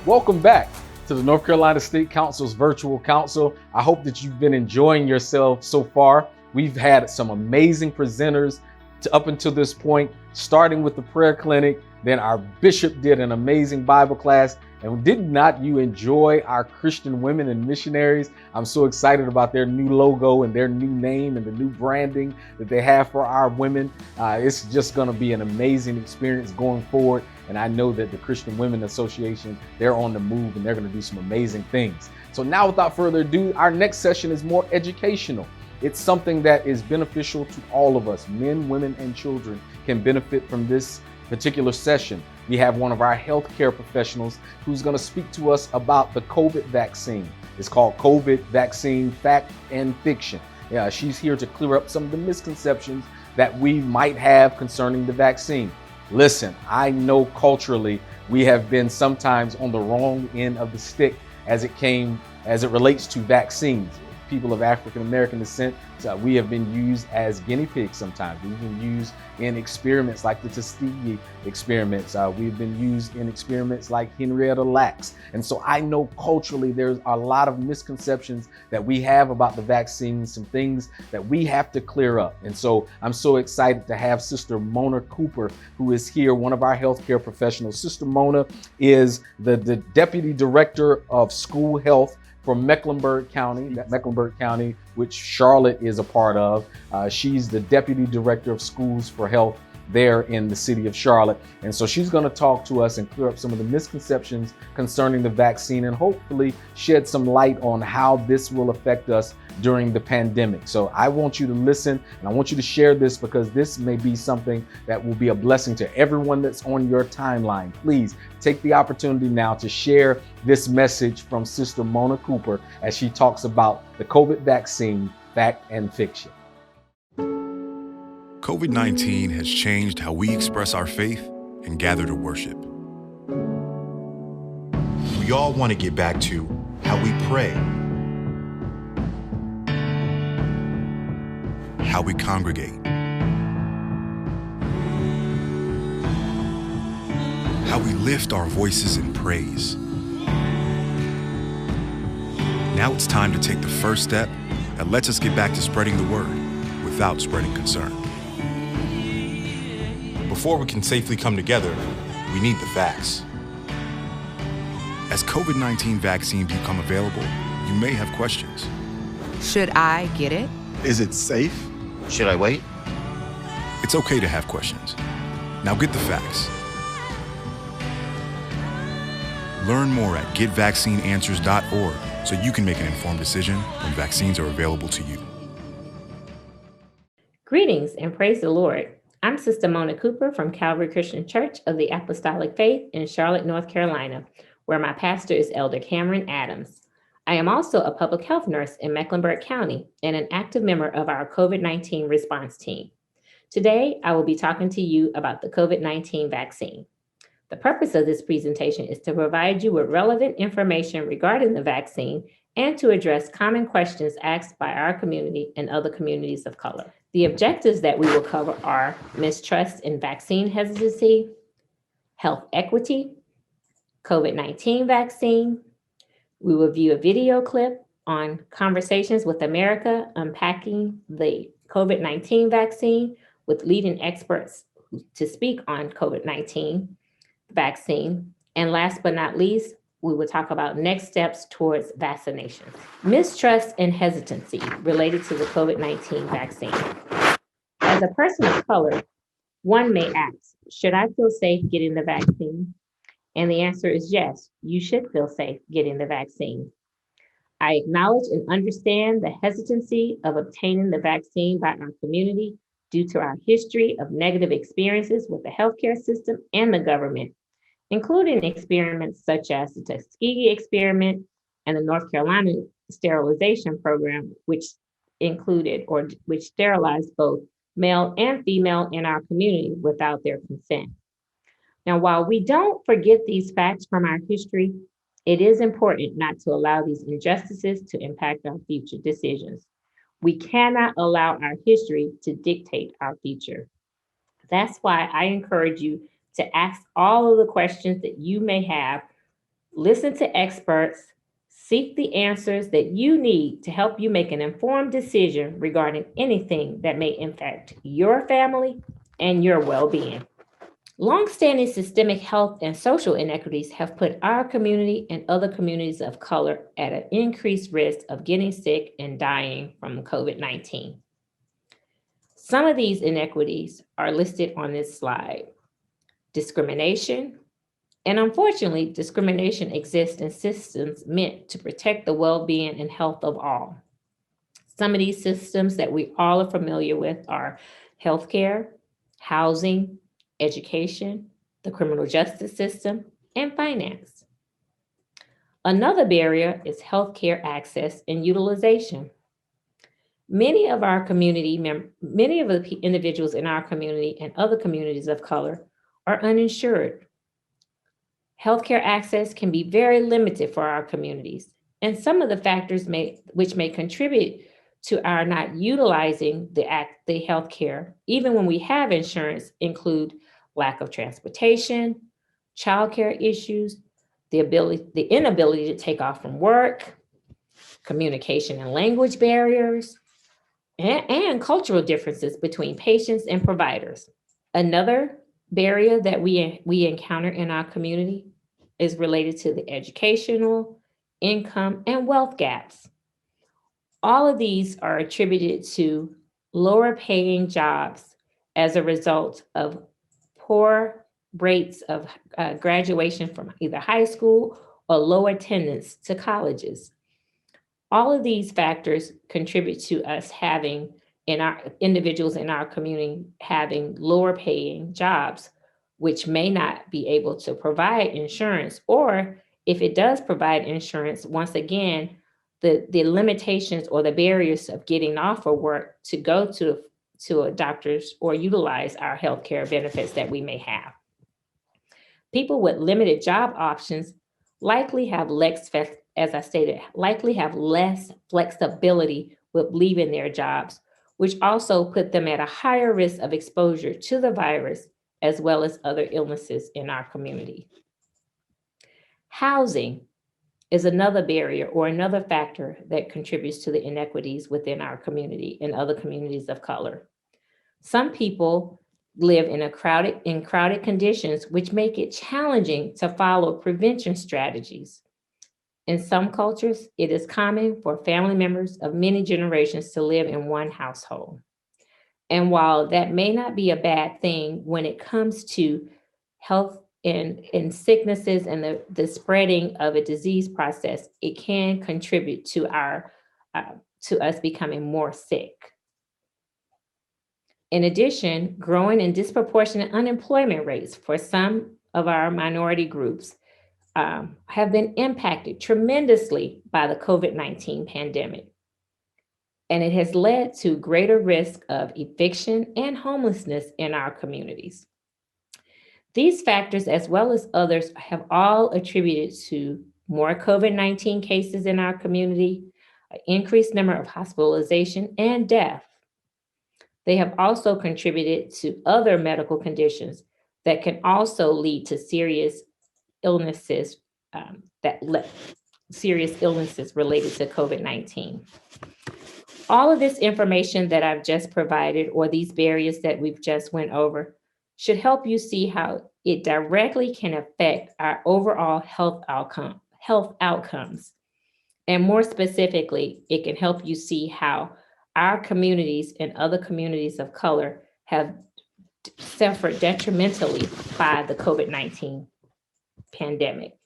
Welcome back to the North Carolina State Council's virtual council. I hope that you've been enjoying yourself so far. We've had some amazing presenters up until this point, starting with the prayer clinic. Then our bishop did an amazing Bible class. And did not you enjoy our Christian women and missionaries? I'm so excited about their new logo and their new name and the new branding that they have for our women. It's just going to be an amazing experience going forward. And I know that the Christian Women Association, they're on the move and they're going to do some amazing things. So now, without further ado, our next session is more educational. It's something that is beneficial to all of us. Men, women, and children can benefit from this particular session. We have one of our healthcare professionals who's going to speak to us about the COVID vaccine. It's called COVID Vaccine Fact and Fiction. Yeah, she's here to clear up some of the misconceptions that we might have concerning the vaccine. Listen, I know culturally we have been sometimes on the wrong end of the stick as it relates to vaccines. People of African American descent, we have been used as guinea pigs sometimes. We've been used in experiments like the Tuskegee experiments. We've been used in experiments like Henrietta Lacks. And so I know culturally there's a lot of misconceptions that we have about the vaccines, some things that we have to clear up. And so I'm so excited to have Sister Mona Cooper, who is here, one of our healthcare professionals. Sister Mona is the Deputy Director of School Health for Mecklenburg County, which Charlotte is a part of. She's the Deputy Director of Schools for Health there in the city of Charlotte. And so she's going to talk to us and clear up some of the misconceptions concerning the vaccine and hopefully shed some light on how this will affect us during the pandemic. So I want you to listen and I want you to share this because this may be something that will be a blessing to everyone that's on your timeline. Please take the opportunity now to share this message from Sister Mona Cooper as she talks about the COVID vaccine, fact and fiction. COVID-19 has changed how we express our faith and gather to worship. We all want to get back to how we pray, how we congregate, how we lift our voices in praise. Now it's time to take the first step that lets us get back to spreading the word without spreading concern. Before we can safely come together, we need the facts. As COVID-19 vaccines become available, you may have questions. Should I get it? Is it safe? Should I wait? It's okay to have questions. Now get the facts. Learn more at getvaccineanswers.org so you can make an informed decision when vaccines are available to you. Greetings and praise the Lord. I'm Sister Mona Cooper from Calvary Christian Church of the Apostolic Faith in Charlotte, North Carolina, where my pastor is Elder Cameron Adams. I am also a public health nurse in Mecklenburg County and an active member of our COVID-19 response team. Today, I will be talking to you about the COVID-19 vaccine. The purpose of this presentation is to provide you with relevant information regarding the vaccine and to address common questions asked by our community and other communities of color. The objectives that we will cover are mistrust in vaccine hesitancy, health equity, COVID-19 vaccine. We will view a video clip on Conversations with America, unpacking the COVID-19 vaccine with leading experts to speak on COVID-19. vaccine. And last but not least, we will talk about next steps towards vaccination. Mistrust and hesitancy related to the COVID-19 vaccine. As a person of color, one may ask, should I feel safe getting the vaccine? And the answer is yes, you should feel safe getting the vaccine. I acknowledge and understand the hesitancy of obtaining the vaccine by our community due to our history of negative experiences with the healthcare system and the government, including experiments such as the Tuskegee experiment and the North Carolina sterilization program, which sterilized both male and female in our community without their consent. Now, while we don't forget these facts from our history, it is important not to allow these injustices to impact our future decisions. We cannot allow our history to dictate our future. That's why I encourage you to ask all of the questions that you may have, listen to experts, seek the answers that you need to help you make an informed decision regarding anything that may impact your family and your well-being. Longstanding systemic health and social inequities have put our community and other communities of color at an increased risk of getting sick and dying from COVID-19. Some of these inequities are listed on this slide. Discrimination, and unfortunately, discrimination exists in systems meant to protect the well-being and health of all. Some of these systems that we all are familiar with are healthcare, housing, education, the criminal justice system, and finance. Another barrier is healthcare access and utilization. Many of the individuals in our community and other communities of color are uninsured. Healthcare access can be very limited for our communities, and some of the factors which may contribute to our not utilizing the healthcare, even when we have insurance, include lack of transportation, childcare issues, the inability to take off from work, communication and language barriers, and cultural differences between patients and providers. Another barrier that we encounter in our community is related to the educational, income, and wealth gaps. All of these are attributed to lower paying jobs as a result of poor rates of graduation from either high school or low attendance to colleges. All of these factors contribute to us having individuals in our community having lower paying jobs, which may not be able to provide insurance, or if it does provide insurance, once again, the limitations or the barriers of getting off of work to go to a doctor's or utilize our healthcare benefits that we may have. People with limited job options likely have less flexibility with leaving their jobs, which also put them at a higher risk of exposure to the virus, as well as other illnesses in our community. Housing is another barrier or another factor that contributes to the inequities within our community and other communities of color. Some people live in crowded conditions, which make it challenging to follow prevention strategies. In some cultures, it is common for family members of many generations to live in one household. And while that may not be a bad thing when it comes to health and sicknesses and the spreading of a disease process, it can contribute to us becoming more sick. In addition, growing and disproportionate unemployment rates for some of our minority groups have been impacted tremendously by the COVID-19 pandemic. And it has led to greater risk of eviction and homelessness in our communities. These factors, as well as others, have all attributed to more COVID-19 cases in our community, an increased number of hospitalization and death. They have also contributed to other medical conditions that can also lead to serious illnesses related to COVID-19. All of this information that I've just provided, or these barriers that we've just went over, should help you see how it directly can affect our overall health outcomes. And more specifically, it can help you see how our communities and other communities of color have suffered detrimentally by the COVID-19 pandemic.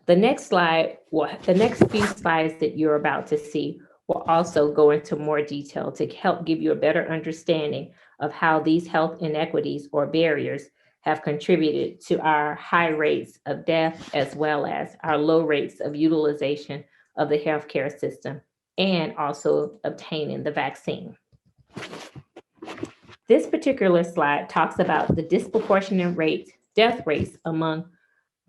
The next few slides that you're about to see will also go into more detail to help give you a better understanding of how these health inequities or barriers have contributed to our high rates of death, as well as our low rates of utilization of the healthcare system, and also obtaining the vaccine. This particular slide talks about the disproportionate death rates among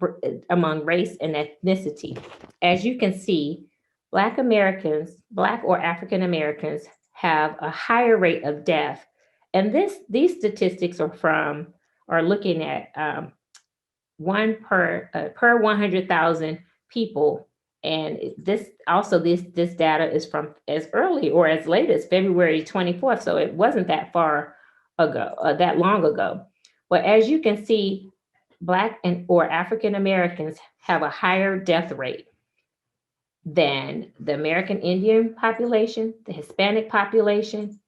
race and ethnicity. As you can see, Black or African Americans have a higher rate of death. And these statistics are looking at one per 100,000 people. And this data is from as early or as late as February 24th. So it wasn't that long ago. But as you can see, Black or African Americans have a higher death rate than the American Indian population, the Hispanic population.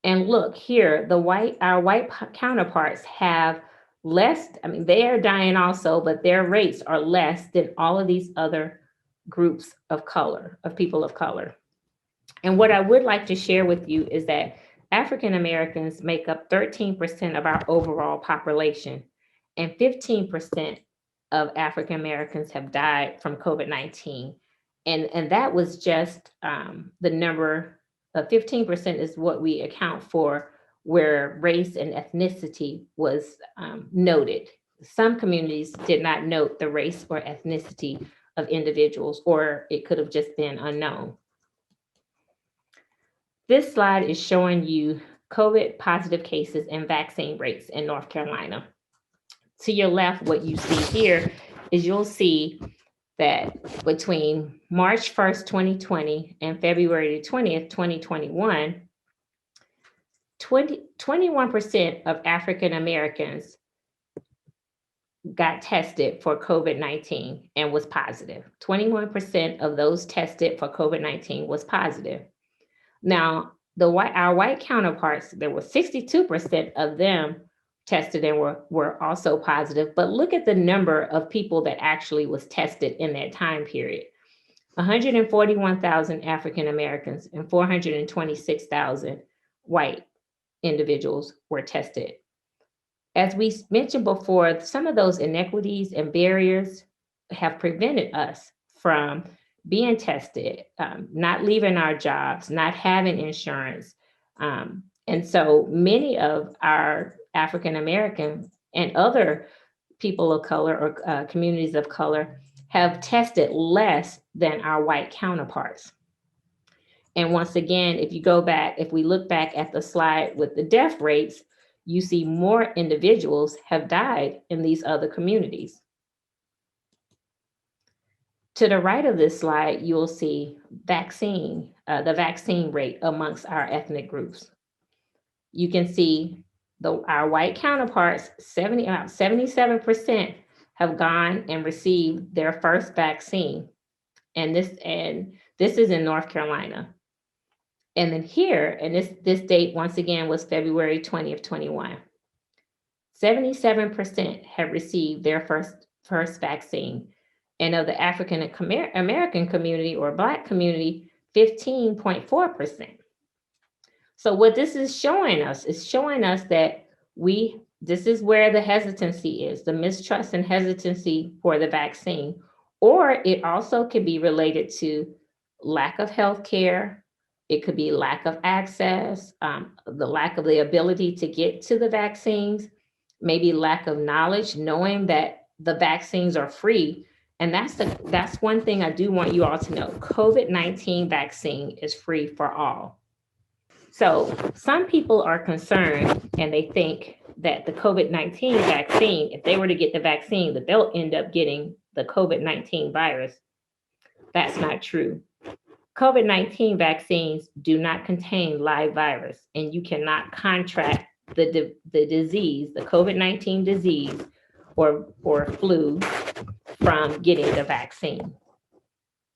And look here, our white counterparts have less. I mean, they are dying also, but their rates are less than all of these other groups of people of color. And what I would like to share with you is that African Americans make up 13% of our overall population, and 15% of African Americans have died from COVID-19. And that was just the number of 15% is what we account for where race and ethnicity was noted. Some communities did not note the race or ethnicity of individuals, or it could have just been unknown. This slide is showing you COVID positive cases and vaccine rates in North Carolina. To your left, what you see here is you'll see that between March 1st, 2020 and February 20th, 2021, 21% of African Americans got tested for COVID-19 and was positive. 21% of those tested for COVID-19 was positive. Now, our white counterparts, there were 62% of them tested and were also positive. But look at the number of people that actually was tested in that time period. 141,000 African Americans and 426,000 white individuals were tested. As we mentioned before, some of those inequities and barriers have prevented us from being tested, not leaving our jobs, not having insurance. And so many of our African American and other people of color or communities of color have tested less than our white counterparts. And once again, if we look back at the slide with the death rates, you see more individuals have died in these other communities. To the right of this slide, you'll see the vaccine rate amongst our ethnic groups. You can see our white counterparts, 77% have gone and received their first vaccine. And this is in North Carolina. And then here, and this date once again was February 20th, 21. 77% have received their first vaccine. And of the African American community or Black community, 15.4%. So what this is showing us that this is where the hesitancy is, the mistrust and hesitancy for the vaccine, or it also could be related to lack of health care. It could be lack of access, the lack of the ability to get to the vaccines, maybe lack of knowledge, knowing that the vaccines are free. And that's one thing I do want you all to know. COVID-19 vaccine is free for all. So some people are concerned and they think that the COVID-19 vaccine, if they were to get the vaccine, that they'll end up getting the COVID-19 virus. That's not true. COVID-19 vaccines do not contain live virus, and you cannot contract the disease, the COVID-19 disease or flu from getting the vaccine.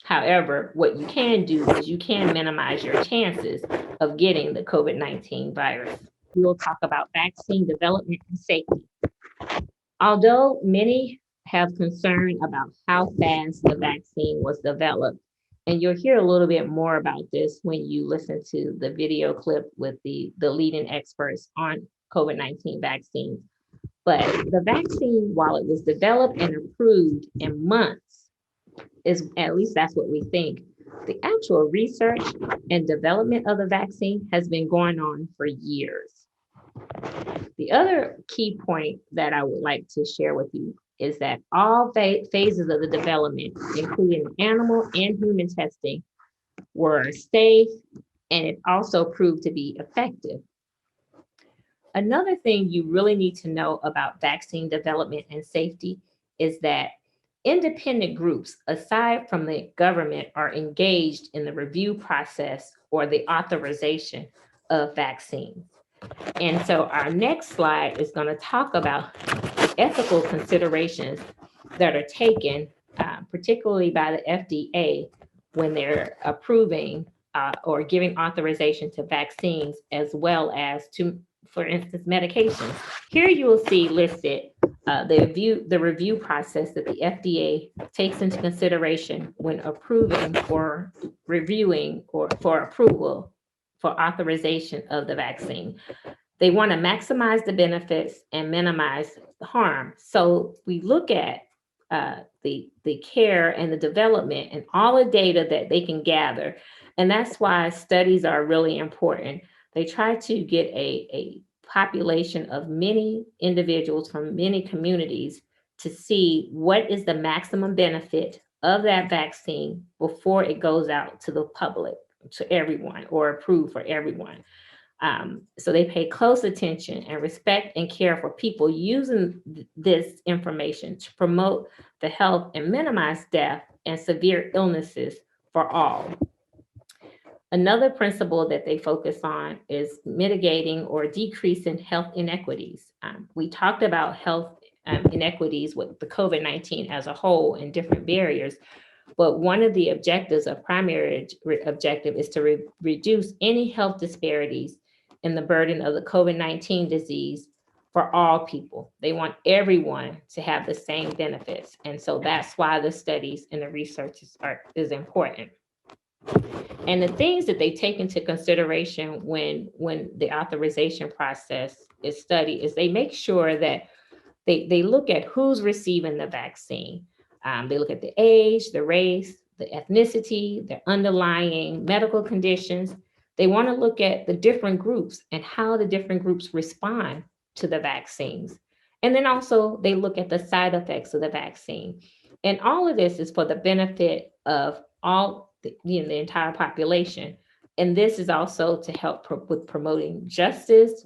However, what you can do is you can minimize your chances of getting the COVID-19 virus. We will talk about vaccine development and safety. Although many have concern about how fast the vaccine was developed, and you'll hear a little bit more about this when you listen to the video clip with the leading experts on COVID-19 vaccines. But the vaccine, while it was developed and approved in months, is at least that's what we think. The actual research and development of the vaccine has been going on for years. The other key point that I would like to share with you is that all phases of the development, including animal and human testing, were safe, and it also proved to be effective. Another thing you really need to know about vaccine development and safety is that independent groups, aside from the government, are engaged in the review process or the authorization of vaccines. And so our next slide is going to talk about ethical considerations that are taken, particularly by the FDA, when they're approving or giving authorization to vaccines, as well as to, for instance, medications. Here you will see listed the review process that the FDA takes into consideration when approving or reviewing or for approval for authorization of the vaccine. They want to maximize the benefits and minimize the harm. So we look at the care and the development and all the data that they can gather. And that's why studies are really important. They try to get a population of many individuals from many communities to see what is the maximum benefit of that vaccine before it goes out to the public, to everyone, or approved for everyone. So they pay close attention and respect and care for people using this information to promote the health and minimize death and severe illnesses for all. Another principle that they focus on is mitigating or decreasing health inequities. We talked about health inequities with the COVID-19 as a whole and different barriers, but one of the objectives, a primary objective, is to reduce any health disparities in the burden of the COVID-19 disease for all people. They want everyone to have the same benefits. And so that's why the studies and the research is important. And the things that they take into consideration when the authorization process is studied is they make sure that they look at who's receiving the vaccine. They look at the age, the race, the ethnicity, the underlying medical conditions. They want to look at the different groups and how the different groups respond to the vaccines. And then also they look at the side effects of the vaccine. And all of this is for the benefit of all the entire population. And this is also to help with promoting justice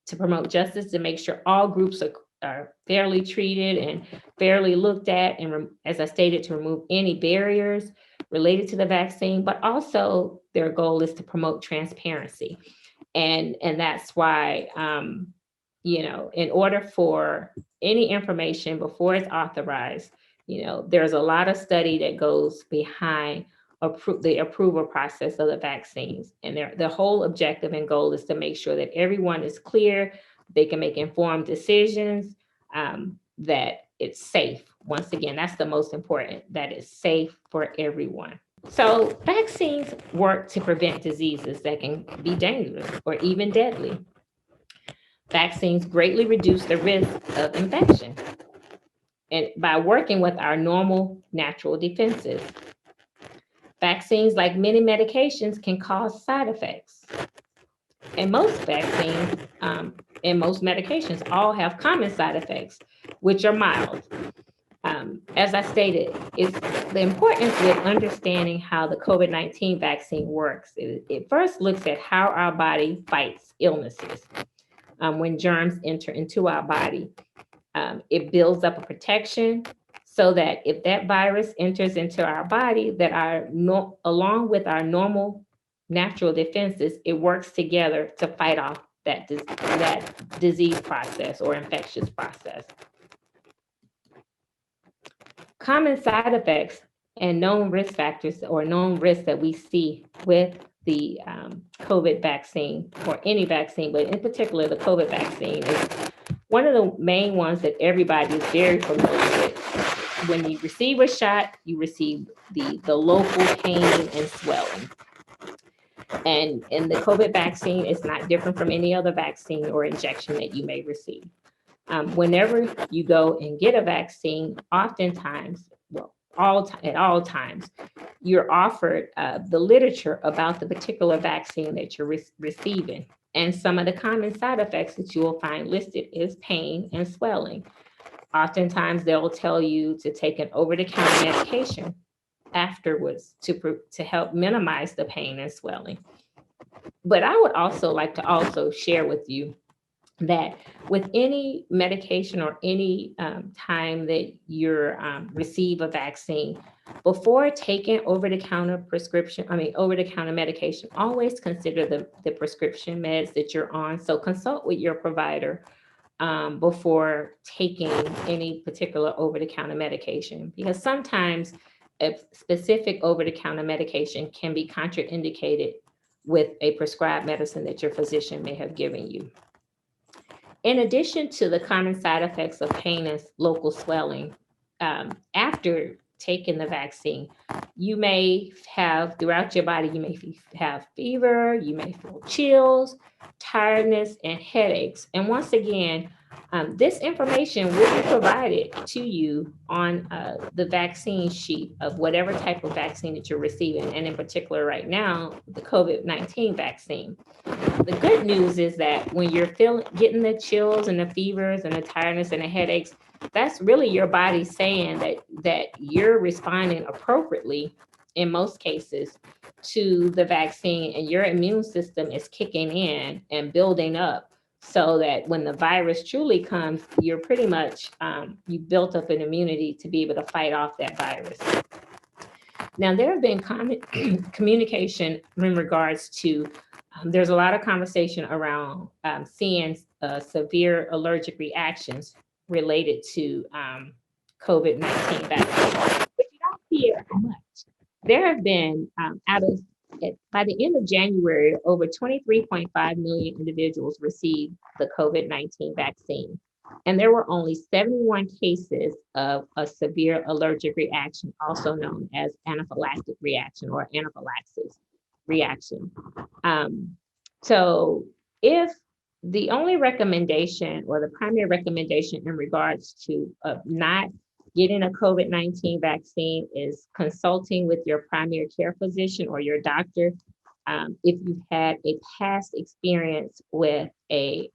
to promote justice, to make sure all groups are fairly treated and fairly looked at, and as I stated, to remove any barriers related to the vaccine, but also their goal is to promote transparency. And that's why, in order for any information before it's authorized, there's a lot of study that goes behind the approval process of the vaccines. And the whole objective and goal is to make sure that everyone is clear, they can make informed decisions, that it's safe. Once again, that's the most important, that it's safe for everyone. So vaccines work to prevent diseases that can be dangerous or even deadly. Vaccines greatly reduce the risk of infection, and by working with our normal natural defenses. Vaccines, like many medications, can cause side effects. And most vaccines and most medications all have common side effects, which are mild. As I stated, it's the importance with understanding how the COVID-19 vaccine works. It first looks at how our body fights illnesses. When germs enter into our body, it builds up a protection so that if that virus enters into our body, that along with our normal natural defenses, it works together to fight off that disease process or infectious process. Common side effects and known risk factors or known risks that we see with the COVID vaccine, or any vaccine, but in particular the COVID vaccine, is one of the main ones that everybody is very familiar with. When you receive a shot, you receive the local pain and swelling. And in the COVID vaccine, it's not different from any other vaccine or injection that you may receive. Whenever you go and get a vaccine, oftentimes, at all times, you're offered the literature about the particular vaccine that you're receiving. And some of the common side effects that you will find listed is pain and swelling. Oftentimes, they'll tell you to take an over-the-counter medication afterwards to help minimize the pain and swelling. But I would also like to share with you that with any medication or any time that you're receive a vaccine, before taking over-the-counter medication, always consider the prescription meds that you're on. So consult with your provider before taking any particular over-the-counter medication, because sometimes a specific over-the-counter medication can be contraindicated with a prescribed medicine that your physician may have given you. In addition to the common side effects of pain and local swelling, after taking the vaccine, you may have throughout your body, you may have fever, you may feel chills, tiredness, and headaches. And once again, this information will be provided to you on the vaccine sheet of whatever type of vaccine that you're receiving, and in particular right now, the COVID-19 vaccine. The good news is that when you're getting the chills and the fevers and the tiredness and the headaches, that's really your body saying that you're responding appropriately in most cases to the vaccine, and your immune system is kicking in and building up, so that when the virus truly comes, you're pretty much, you built up an immunity to be able to fight off that virus. Now, there have been communication in regards to, there's a lot of conversation around seeing severe allergic reactions related to COVID-19 vaccine, but you don't hear much. There have been, by the end of January, over 23.5 million individuals received the COVID-19 vaccine. And there were only 71 cases of a severe allergic reaction, also known as anaphylactic reaction or anaphylaxis reaction. So if the only recommendation or the primary recommendation in regards to not getting a COVID-19 vaccine is consulting with your primary care physician or your doctor. If you've had a past experience with a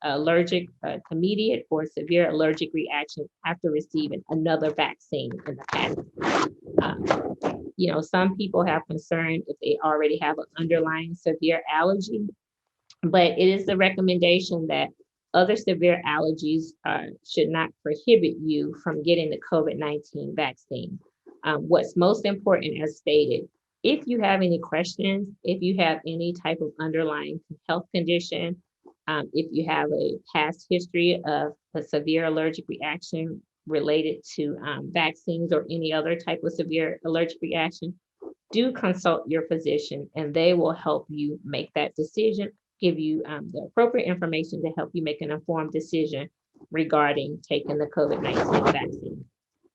immediate or severe allergic reaction after receiving another vaccine in the past. Some people have concern if they already have an underlying severe allergy, but it is the recommendation that other severe allergies should not prohibit you from getting the COVID-19 vaccine. What's most important, as stated, if you have any questions, if you have any type of underlying health condition, if you have a past history of a severe allergic reaction related to vaccines or any other type of severe allergic reaction, do consult your physician, and they will help you make that decision, give you the appropriate information to help you make an informed decision regarding taking the COVID-19 vaccine.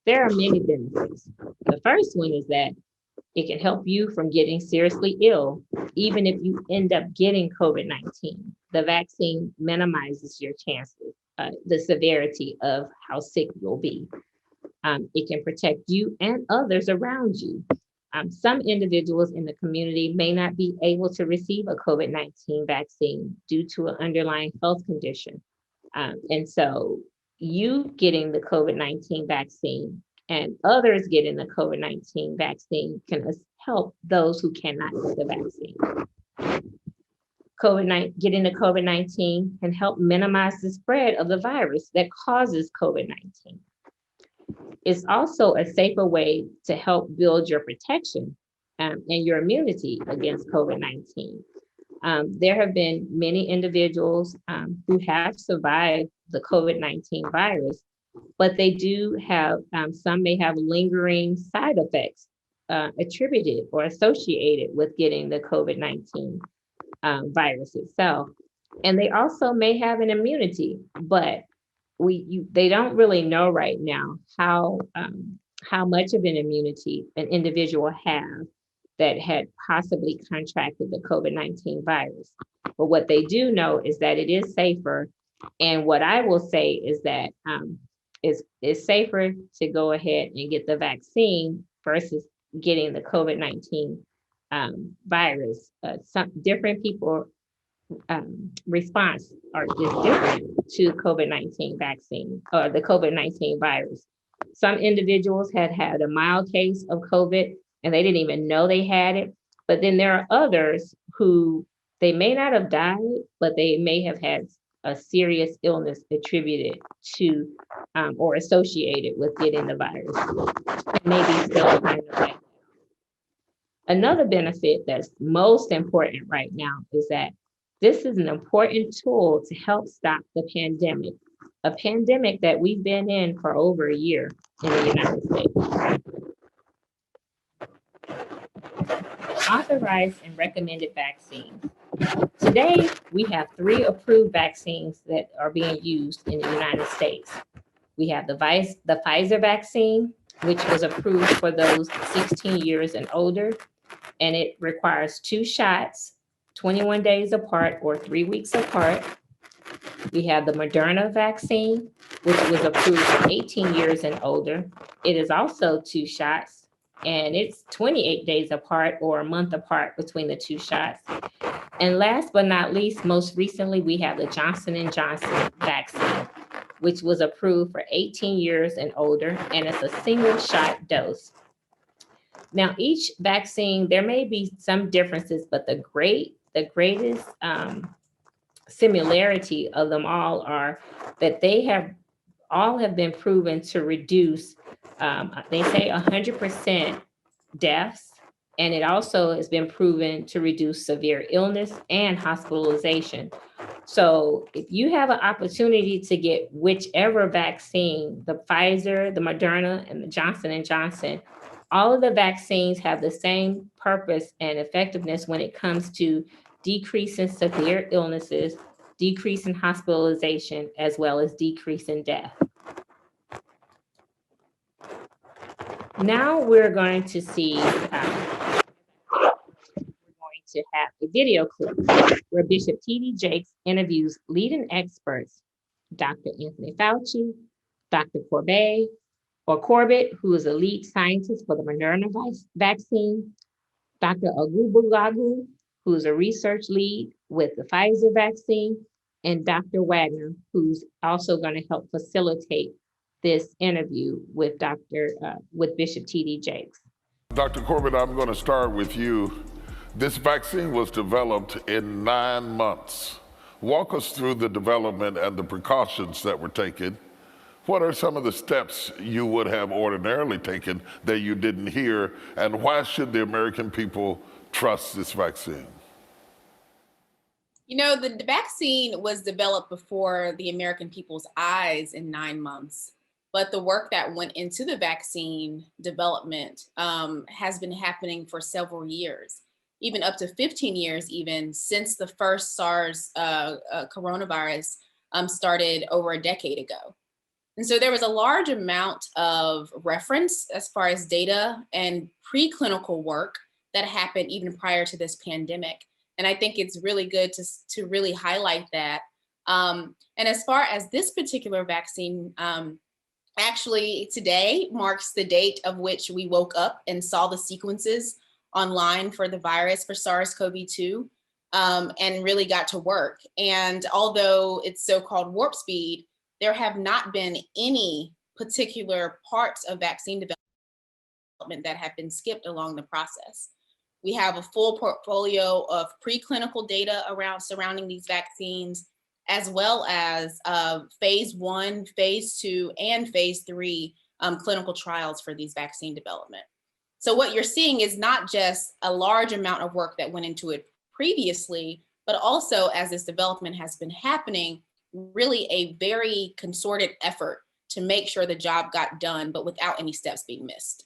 There are many benefits. The first one is that it can help you from getting seriously ill, even if you end up getting COVID-19. The vaccine minimizes your chances, the severity of how sick you'll be. It can protect you and others around you. Some individuals in the community may not be able to receive a COVID-19 vaccine due to an underlying health condition. And so you getting the COVID-19 vaccine and others getting the COVID-19 vaccine can help those who cannot get the vaccine. Getting the COVID-19 can help minimize the spread of the virus that causes COVID-19. It's also a safer way to help build your protection and your immunity against COVID-19. There have been many individuals who have survived the COVID-19 virus, but they do have, some may have lingering side effects attributed or associated with getting the COVID-19 virus itself. And they also may have an immunity, but they don't really know right now how much of an immunity an individual has that had possibly contracted the COVID-19 virus. But what they do know is that it is safer. And what I will say is that it's safer to go ahead and get the vaccine versus getting the COVID-19 virus. Some different people response is different to COVID-19 vaccine or the COVID-19 virus. Some individuals had a mild case of COVID and they didn't even know they had it. But then there are others who they may not have died, but they may have had a serious illness attributed to or associated with getting the virus. Maybe still kind of like. Another benefit that's most important right now is that this is an important tool to help stop the pandemic, a pandemic that we've been in for over a year in the United States. Authorized and recommended vaccines. Today, we have 3 approved vaccines that are being used in the United States. We have the Pfizer vaccine, which was approved for those 16 years and older, and it requires 2 shots, 21 days apart or 3 weeks apart. We have the Moderna vaccine, which was approved for 18 years and older. It is also 2 shots, and it's 28 days apart or a month apart between the 2 shots. And last but not least, most recently, we have the Johnson & Johnson vaccine, which was approved for 18 years and older, and it's a single shot dose. Now, each vaccine, there may be some differences, but the greatest similarity of them all are that they all have been proven to reduce, they say 100% deaths, and it also has been proven to reduce severe illness and hospitalization. So if you have an opportunity to get whichever vaccine, the Pfizer, the Moderna, and the Johnson & Johnson, all of the vaccines have the same purpose and effectiveness when it comes to decreasing severe illnesses, decreasing hospitalization, as well as decreasing death. Now we're going to see, we're going to have a video clip where Bishop T.D. Jakes interviews leading experts, Dr. Anthony Fauci, Dr. Corbett, who is a lead scientist for the Moderna vaccine, Dr. Agubulagu, who is a research lead with the Pfizer vaccine, and Dr. Wagner, who's also going to help facilitate this interview with Bishop T.D. Jakes. Dr. Corbett, I'm going to start with you. This vaccine was developed in 9 months. Walk us through the development and the precautions that were taken. What are some of the steps you would have ordinarily taken that you didn't hear, and why should the American people trust this vaccine? You know, the vaccine was developed before the American people's eyes in 9 months, but the work that went into the vaccine development has been happening for several years, even up to 15 years, even since the first SARS coronavirus started over a decade ago. And so there was a large amount of reference as far as data and preclinical work that happened even prior to this pandemic. And I think it's really good to really highlight that. And as far as this particular vaccine, actually today marks the date of which we woke up and saw the sequences online for the virus for SARS-CoV-2 and really got to work. And although it's so-called warp speed, there have not been any particular parts of vaccine development that have been skipped along the process. We have a full portfolio of preclinical data surrounding these vaccines, as well as phase 1, phase 2, and phase 3 clinical trials for these vaccine development. So what you're seeing is not just a large amount of work that went into it previously, but also as this development has been happening, really a very concerted effort to make sure the job got done, but without any steps being missed.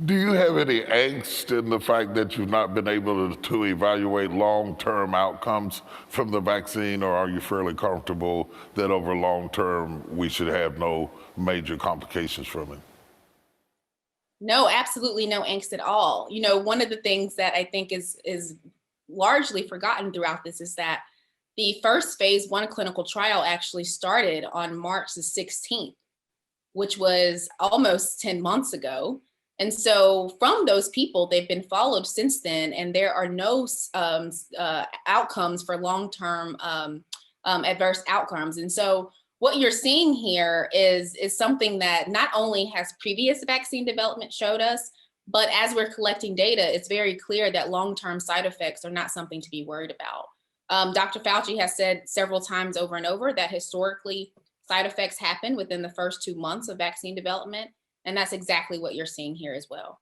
Do you have any angst in the fact that you've not been able to evaluate long-term outcomes from the vaccine, or are you fairly comfortable that over long term we should have no major complications from it? No, absolutely no angst at all. You know, one of the things that I think is largely forgotten throughout this is that the first phase 1 clinical trial actually started on March the 16th, which was almost 10 months ago. And so from those people, they've been followed since then, and there are no outcomes for long-term adverse outcomes. And so what you're seeing here is something that not only has previous vaccine development showed us, but as we're collecting data, it's very clear that long-term side effects are not something to be worried about. Dr. Fauci has said several times over and over that historically side effects happen within the first 2 months of vaccine development. And that's exactly what you're seeing here as well.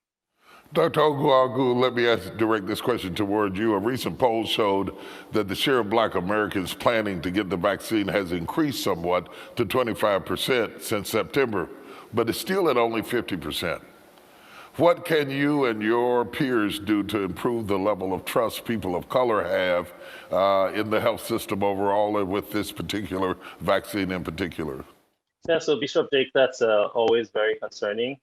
Dr. Oguagu, let me direct this question toward you. A recent poll showed that the share of Black Americans planning to get the vaccine has increased somewhat to 25% since September, but it's still at only 50%. What can you and your peers do to improve the level of trust people of color have in the health system overall, and with this particular vaccine in particular? Yeah, so Bishop Jake, that's always very concerning,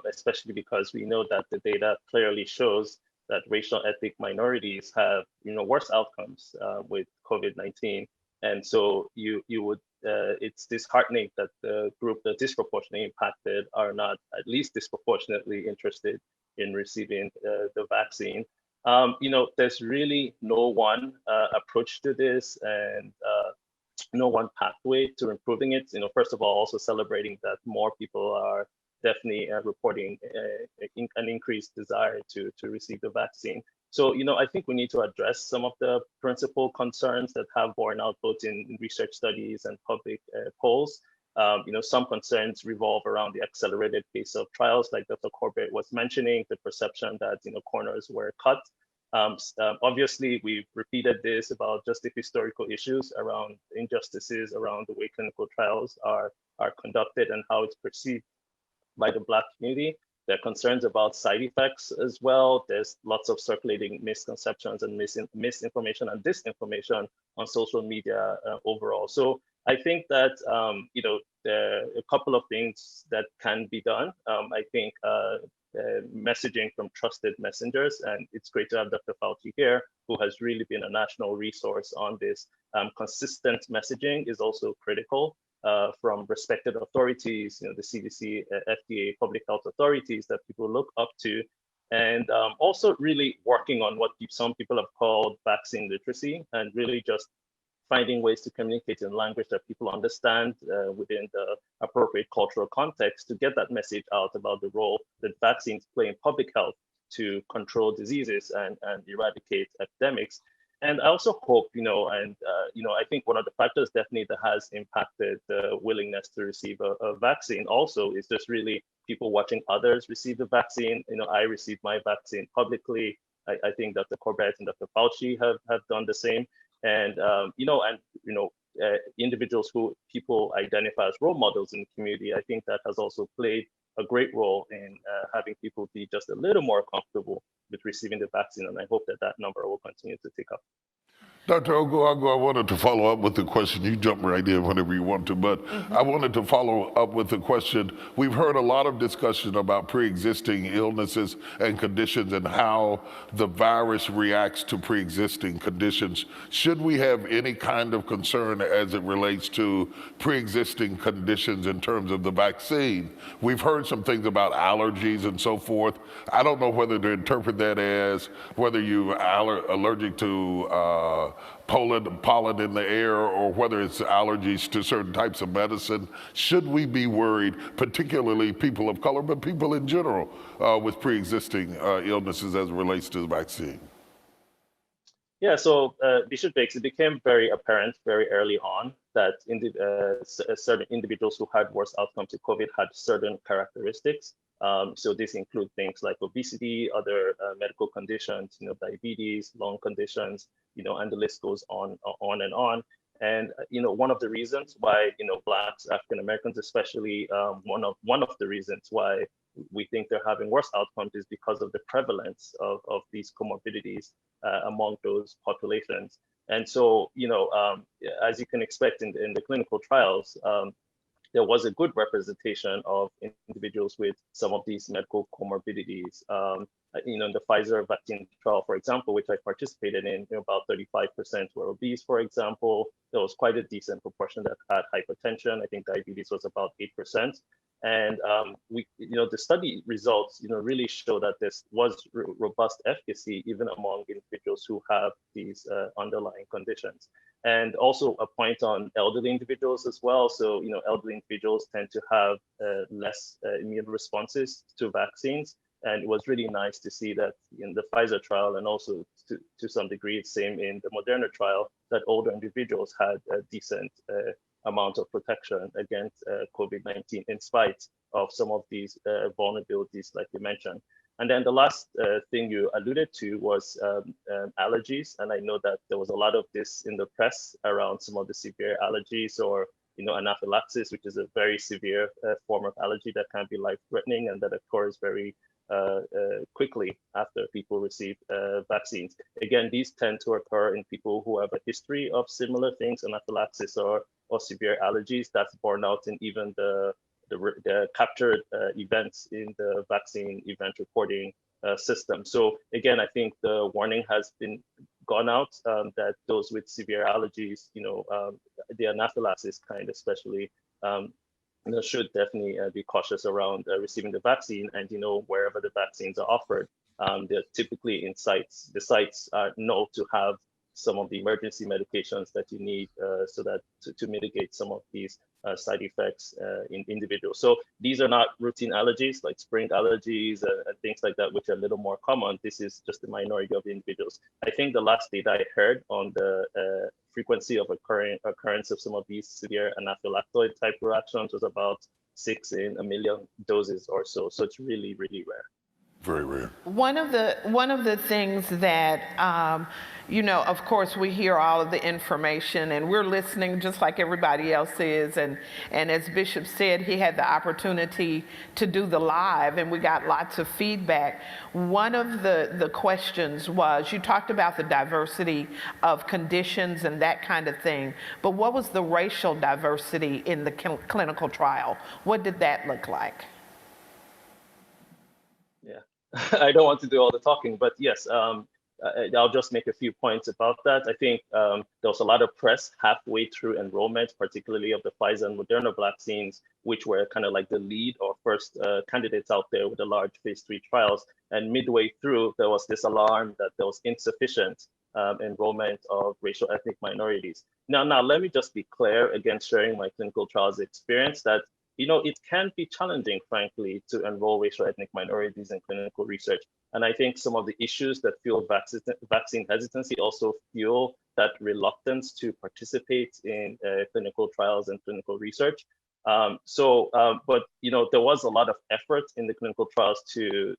especially because we know that the data clearly shows that racial ethnic minorities have, worse outcomes with COVID-19, and so you would it's disheartening that the group that disproportionately impacted are not at least disproportionately interested in receiving the vaccine. There's really no one approach to this, and no one pathway to improving it. First of all, also celebrating that more people are definitely reporting an increased desire to receive the vaccine. So, I think we need to address some of the principal concerns that have borne out both in research studies and public polls. Some concerns revolve around the accelerated pace of trials, like Dr. Corbett was mentioning, the perception that, corners were cut. Obviously, we've repeated this about just the historical issues around injustices around the way clinical trials are conducted and how it's perceived by the Black community. There are concerns about side effects as well. There's lots of circulating misconceptions and misinformation and disinformation on social media overall. So I think that there are a couple of things that can be done. I think messaging from trusted messengers, and it's great to have Dr. Fauci here, who has really been a national resource on this. Consistent messaging is also critical from respected authorities, the CDC, FDA, public health authorities that people look up to, and also really working on what some people have called vaccine literacy, and really just finding ways to communicate in language that people understand within the appropriate cultural context to get that message out about the role that vaccines play in public health to control diseases and eradicate epidemics. And I also hope, I think one of the factors definitely that has impacted the willingness to receive a vaccine also is just really people watching others receive the vaccine. I received my vaccine publicly. I think Dr. Corbett and Dr. Fauci have done the same. And individuals who people identify as role models in the community, I think that has also played a great role in having people be just a little more comfortable with receiving the vaccine. And I hope that number will continue to tick up. Dr. Oguagu, I wanted to follow up with the question. You jump right in whenever you want to, but I wanted to follow up with the question. We've heard a lot of discussion about pre-existing illnesses and conditions and how the virus reacts to pre-existing conditions. Should we have any kind of concern as it relates to pre-existing conditions in terms of the vaccine? We've heard some things about allergies and so forth. I don't know whether to interpret that as whether you're allergic to pollen in the air, or whether it's allergies to certain types of medicine. Should we be worried, particularly people of color, but people in general, with pre-existing illnesses as it relates to the vaccine? Yeah, so Bishop Jakes, it became very apparent very early on that certain individuals who had worse outcomes to COVID had certain characteristics. So this includes things like obesity, other medical conditions, diabetes, lung conditions, and the list goes on and on. And one of the reasons why Blacks, African Americans, especially, one of the reasons why we think they're having worse outcomes is because of the prevalence of these comorbidities among those populations. And so, as you can expect in the clinical trials, there was a good representation of individuals with some of these medical comorbidities. In the Pfizer vaccine trial, for example, which I participated in, about 35% were obese, for example. There was quite a decent proportion that had hypertension. I think diabetes was about 8%. And the study results, really show that this was robust efficacy even among individuals who have these underlying conditions. And also a point on elderly individuals as well. So, elderly individuals tend to have less immune responses to vaccines. And it was really nice to see that in the Pfizer trial, and also to some degree, same in the Moderna trial, that older individuals had a decent amount of protection against COVID-19 in spite of some of these vulnerabilities like you mentioned. And then the last thing you alluded to was allergies. And I know that there was a lot of this in the press around some of the severe allergies or anaphylaxis, which is a very severe form of allergy that can be life-threatening and that occurs very quickly after people receive vaccines. Again, these tend to occur in people who have a history of similar things, anaphylaxis or severe allergies. That's borne out in even the captured events in the vaccine event reporting system. So again, I think the warning has been gone out that those with severe allergies, the anaphylaxis kind especially, should definitely be cautious around receiving the vaccine. And wherever the vaccines are offered, they're typically in sites. The sites are known to have some of the emergency medications that you need so that to mitigate some of these side effects in individuals. So these are not routine allergies like spring allergies and things like that, which are a little more common. This is just the minority of the individuals. I think the last data I heard on the frequency of occurrence of some of these severe anaphylactoid type reactions was about 6 in a million doses or so. So it's really, really rare. Very rare. One of the things that, of course, we hear all of the information and we're listening just like everybody else is. And as Bishop said, he had the opportunity to do the live and we got lots of feedback. One of the questions was, you talked about the diversity of conditions and that kind of thing, but what was the racial diversity in the clinical trial? What did that look like? Yeah, I don't want to do all the talking, but yes, I'll just make a few points about that. I think there was a lot of press halfway through enrollment, particularly of the Pfizer and Moderna vaccines, which were kind of like the lead or first candidates out there with the large phase 3 trials. And midway through, there was this alarm that there was insufficient enrollment of racial ethnic minorities. Now, let me just be clear, again, sharing my clinical trials experience, that it can be challenging, frankly, to enroll racial ethnic minorities in clinical research. And I think some of the issues that fuel vaccine hesitancy also fuel that reluctance to participate in clinical trials and clinical research. But there was a lot of effort in the clinical trials to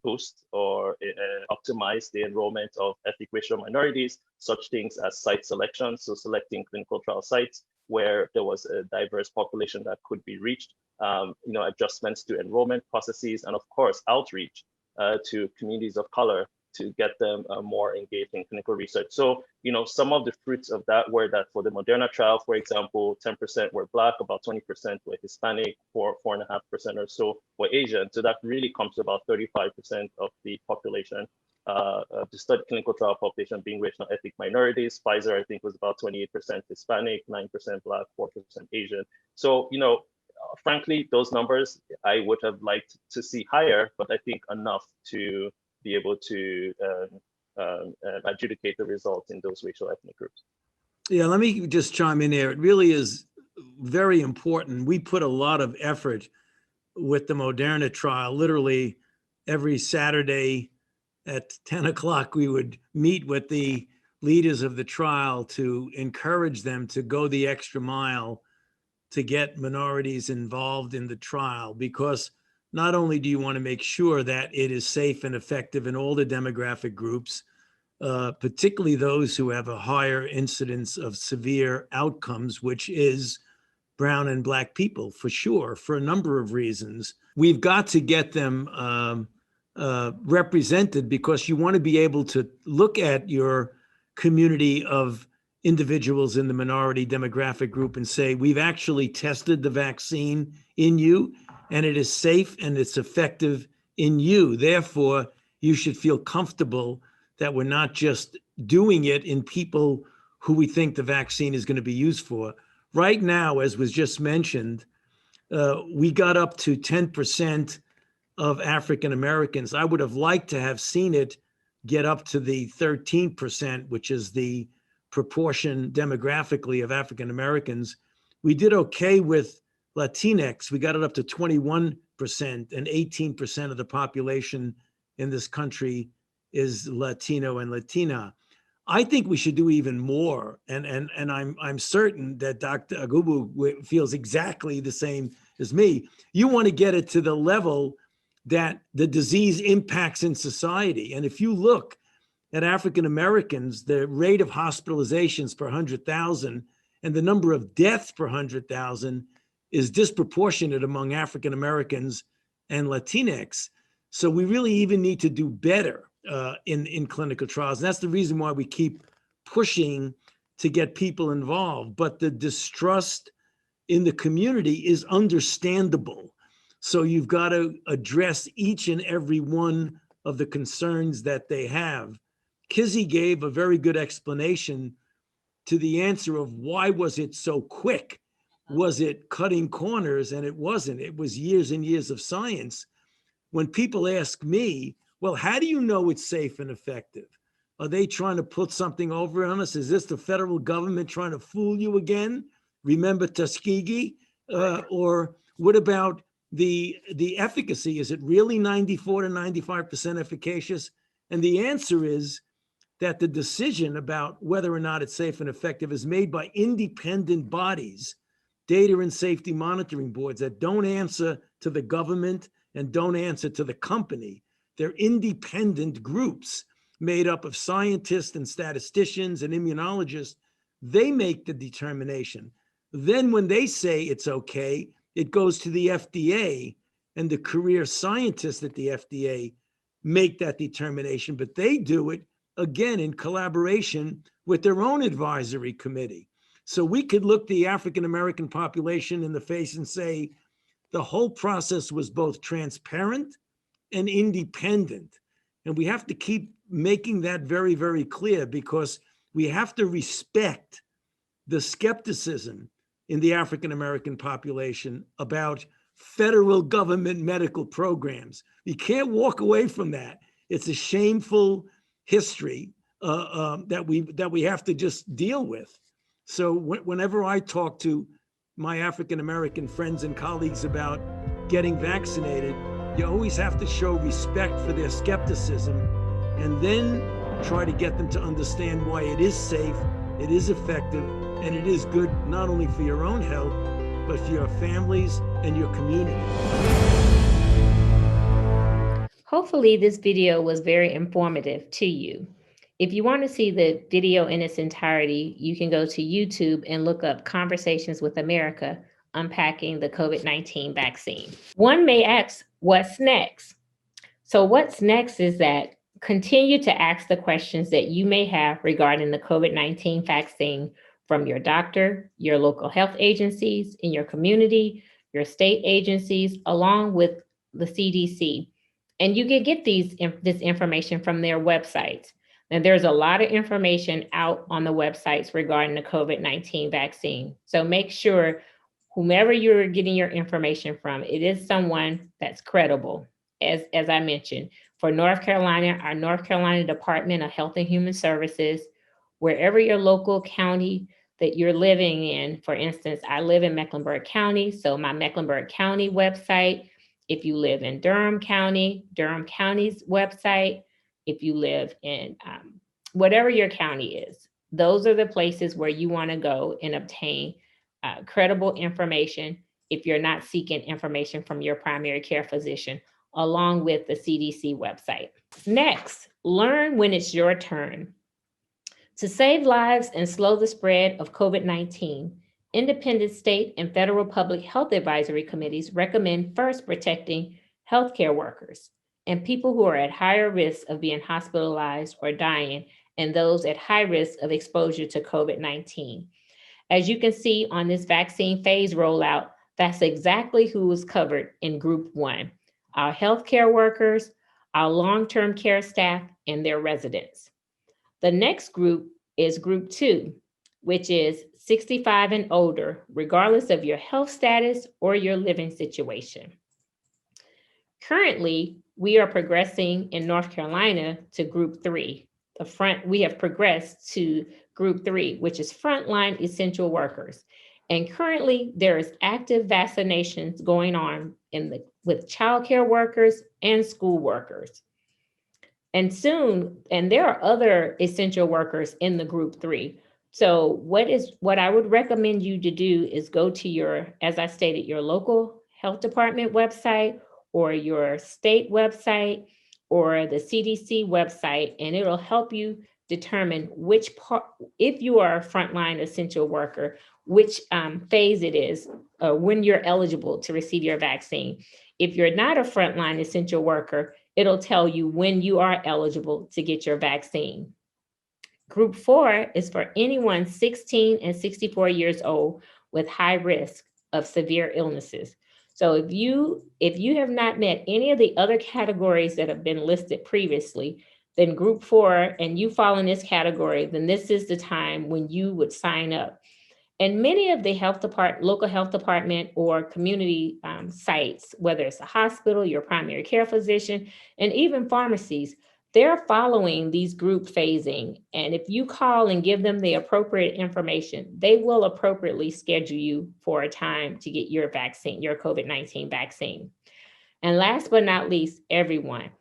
boost or optimize the enrollment of ethnic racial minorities, such things as site selection, so selecting clinical trial sites where there was a diverse population that could be reached, adjustments to enrollment processes, and of course, outreach to communities of color to get them more engaged in clinical research. So, some of the fruits of that were that for the Moderna trial, for example, 10% were Black, about 20% were Hispanic, 4.5% or so were Asian. So that really comes to about 35% of the population, the study clinical trial population being racial ethnic minorities. Pfizer, I think, was about 28% Hispanic, 9% Black, 4% Asian. So, frankly, those numbers I would have liked to see higher, but I think enough to be able to adjudicate the results in those racial ethnic groups. Yeah, let me just chime in there. It really is very important. We put a lot of effort with the Moderna trial. Literally every Saturday at 10 o'clock, we would meet with the leaders of the trial to encourage them to go the extra mile to get minorities involved in the trial, because not only do you want to make sure that it is safe and effective in all the demographic groups, particularly those who have a higher incidence of severe outcomes, which is brown and black people, for sure, for a number of reasons. We've got to get them represented, because you want to be able to look at your community of individuals in the minority demographic group and say, we've actually tested the vaccine in you, and it is safe and it's effective in you. Therefore, you should feel comfortable that we're not just doing it in people who we think the vaccine is going to be used for. Right now, as was just mentioned, we got up to 10% of African Americans. I would have liked to have seen it get up to the 13%, which is the proportion demographically of African Americans. We did okay with Latinx. We got it up to 21%, and 18% of the population in this country is Latino and Latina. I think we should do even more, and I'm certain that Dr. Agubu feels exactly the same as me. You want to get it to the level that the disease impacts in society. And if you look at African Americans, the rate of hospitalizations per 100,000 and the number of deaths per 100,000 is disproportionate among African Americans and Latinx. So we really even need to do better in clinical trials. And that's the reason why we keep pushing to get people involved. But the distrust in the community is understandable. So you've got to address each and every one of the concerns that they have. Kizzy gave a very good explanation to the answer of why was it so quick? Was it cutting corners? And it wasn't. It was years and years of science. When people ask me, well, how do you know it's safe and effective? Are they trying to put something over on us? Is this the federal government trying to fool you again? Remember Tuskegee? Or what about the efficacy? Is it really 94 to 95% efficacious? And the answer is that the decision about whether or not it's safe and effective is made by independent bodies, data and safety monitoring boards that don't answer to the government and don't answer to the company. They're independent groups made up of scientists and statisticians and immunologists. They make the determination. Then when they say it's okay, it goes to the FDA, and the career scientists at the FDA make that determination, but they do it again in collaboration with their own advisory committee. So we could look the African American population in the face and say the whole process was both transparent and independent. And we have to keep making that very, very clear, because we have to respect the skepticism in the African American population about federal government medical programs. You can't walk away from that. It's a shameful history that we have to just deal with. So whenever I talk to my African American friends and colleagues about getting vaccinated, you always have to show respect for their skepticism, and then try to get them to understand why it is safe, it is effective, and it is good not only for your own health, but for your families and your community. Hopefully this video was very informative to you. If you want to see the video in its entirety, you can go to YouTube and look up Conversations with America, unpacking the COVID-19 vaccine. One may ask, what's next? So what's next is that continue to ask the questions that you may have regarding the COVID-19 vaccine from your doctor, your local health agencies in your community, your state agencies, along with the CDC. And you can get this information from their websites. And there's a lot of information out on the websites regarding the COVID-19 vaccine. So make sure whomever you're getting your information from, it is someone that's credible. As I mentioned, for North Carolina, our North Carolina Department of Health and Human Services, wherever your local county that you're living in. For instance, I live in Mecklenburg County, so my Mecklenburg County website. If you live in Durham County, Durham County's website. If you live in whatever your county is, those are the places where you want to go and obtain credible information if you're not seeking information from your primary care physician, along with the CDC website. Next, learn when it's your turn. To save lives and slow the spread of COVID-19, independent state and federal public health advisory committees recommend first protecting healthcare workers and people who are at higher risk of being hospitalized or dying, and those at high risk of exposure to COVID-19. As you can see on this vaccine phase rollout, that's exactly who was covered in Group 1, our healthcare workers, our long-term care staff, and their residents. The next group is Group 2, which is 65 and older, regardless of your health status or your living situation. Currently, we are progressing in North Carolina to Group 3. We have progressed to Group 3, which is frontline essential workers. And currently, there is active vaccinations going on with childcare workers and school workers. And there are other essential workers in the Group 3. So what I would recommend you to do is go to as I stated, your local health department website or your state website or the CDC website, and it'll help you determine which part, if you are a frontline essential worker, which phase it is, when you're eligible to receive your vaccine. If you're not a frontline essential worker, it'll tell you when you are eligible to get your vaccine. Group 4 is for anyone 16 and 64 years old with high risk of severe illnesses. So if you have not met any of the other categories that have been listed previously, then Group 4 and you fall in this category, then this is the time when you would sign up. And many of the local health department or community sites, whether it's a hospital, your primary care physician, and even pharmacies, they're following these group phasing. And if you call and give them the appropriate information, they will appropriately schedule you for a time to get your vaccine, your COVID-19 vaccine. And last but not least, everyone,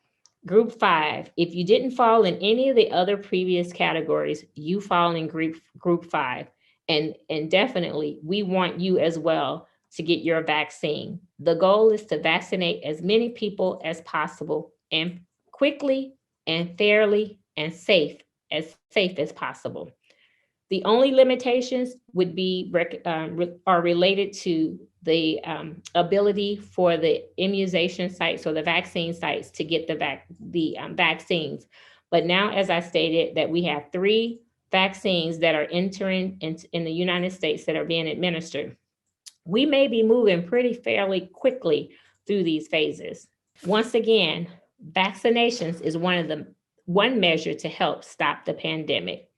Group 5, if you didn't fall in any of the other previous categories, you fall in Group 5. And definitely, we want you as well to get your vaccine. The goal is to vaccinate as many people as possible and quickly and fairly and safe as possible. The only limitations would be are related to the ability for the immunization sites or the vaccine sites to get the vaccines. But now, as I stated, that we have 3 vaccines that are entering in the United States that are being administered, we may be moving pretty fairly quickly through these phases. Once again, vaccinations is one measure to help stop the pandemic.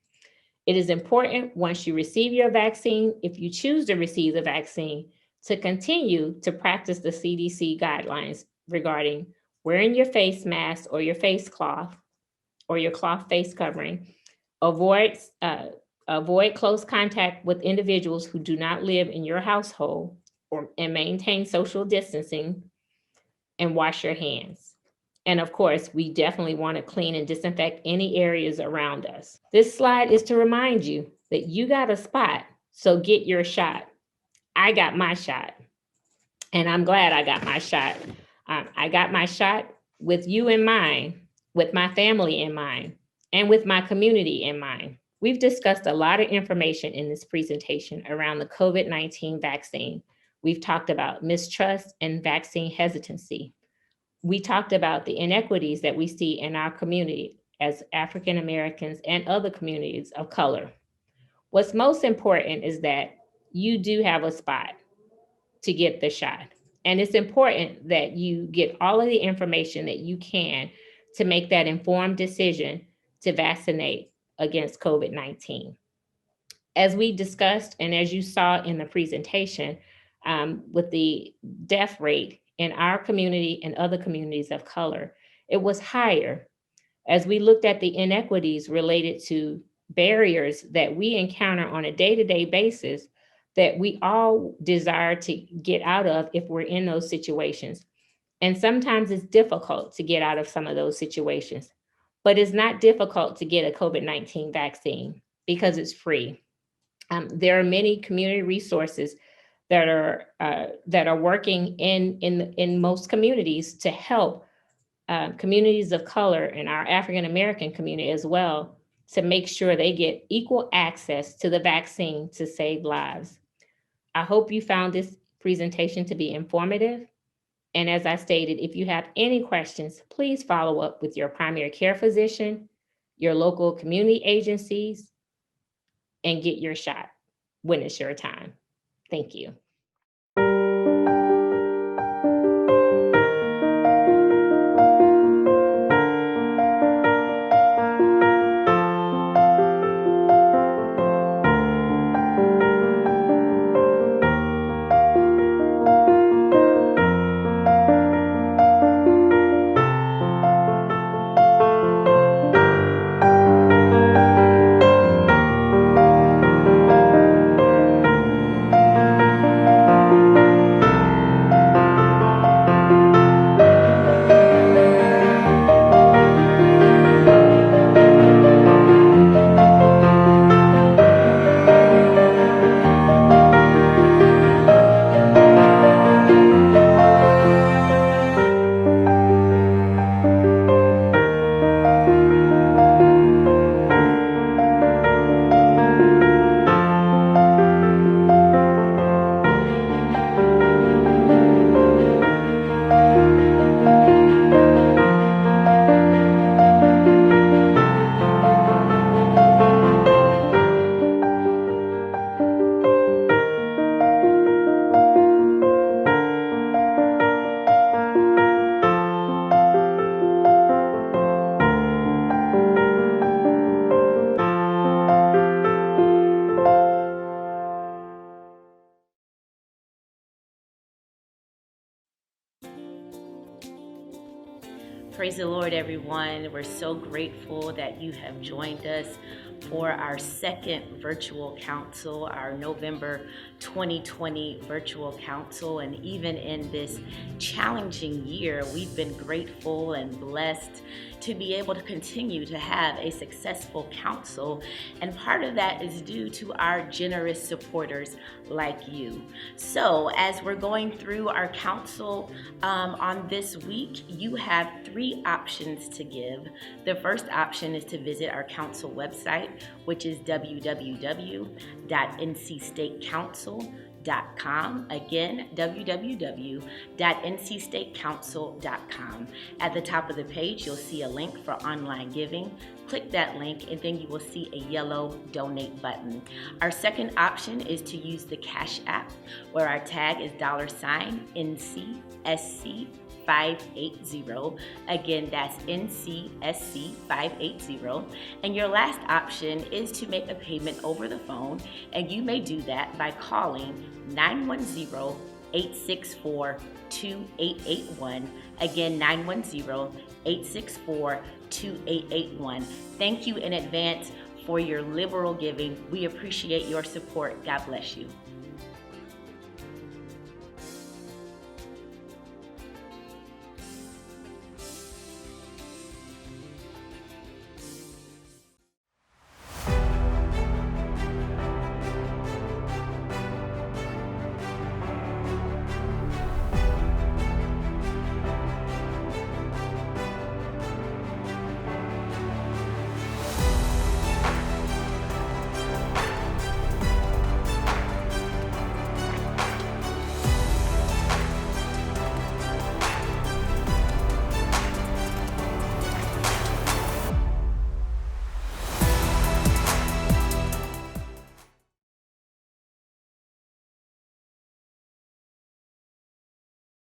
It is important once you receive your vaccine, if you choose to receive the vaccine, to continue to practice the CDC guidelines regarding wearing your face mask or your face cloth or your cloth face covering. Avoid close contact with individuals who do not live in your household, and maintain social distancing, and wash your hands. And of course, we definitely want to clean and disinfect any areas around us. This slide is to remind you that you got a spot, so get your shot. I got my shot, and I'm glad I got my shot. I got my shot with you in mind, with my family in mind, and with my community in mind. We've discussed a lot of information in this presentation around the COVID-19 vaccine. We've talked about mistrust and vaccine hesitancy. We talked about the inequities that we see in our community as African Americans and other communities of color. What's most important is that you do have a spot to get the shot. And it's important that you get all of the information that you can to make that informed decision to vaccinate against COVID-19. As we discussed, and as you saw in the presentation, with the death rate in our community and other communities of color, it was higher. As we looked at the inequities related to barriers that we encounter on a day-to-day basis that we all desire to get out of if we're in those situations. And sometimes it's difficult to get out of some of those situations, but it's not difficult to get a COVID-19 vaccine because it's free. There are many community resources that are working in most communities to help communities of color and our African American community as well, to make sure they get equal access to the vaccine to save lives. I hope you found this presentation to be informative. And as I stated, if you have any questions, please follow up with your primary care physician, your local community agencies, and get your shot when it's your time. Thank you. Praise the Lord, everyone. We're so grateful that you have joined us for our second virtual council, our November 2020 virtual council. And even in this challenging year, we've been grateful and blessed to be able to continue to have a successful council. And part of that is due to our generous supporters like you. So as we're going through our council on this week, you have 3 options to give. The first option is to visit our council website, which is www.ncstatecouncil.com. Again, www.ncstatecouncil.com. At the top of the page, you'll see a link for online giving. Click that link and then you will see a yellow donate button. Our second option is to use the Cash App, where our tag is $NCSC 580. Again, that's NCSC 580. And your last option is to make a payment over the phone, and you may do that by calling 910-864-2881. Again, 910-864-2881. Thank you in advance for your liberal giving. We appreciate your support. God bless you.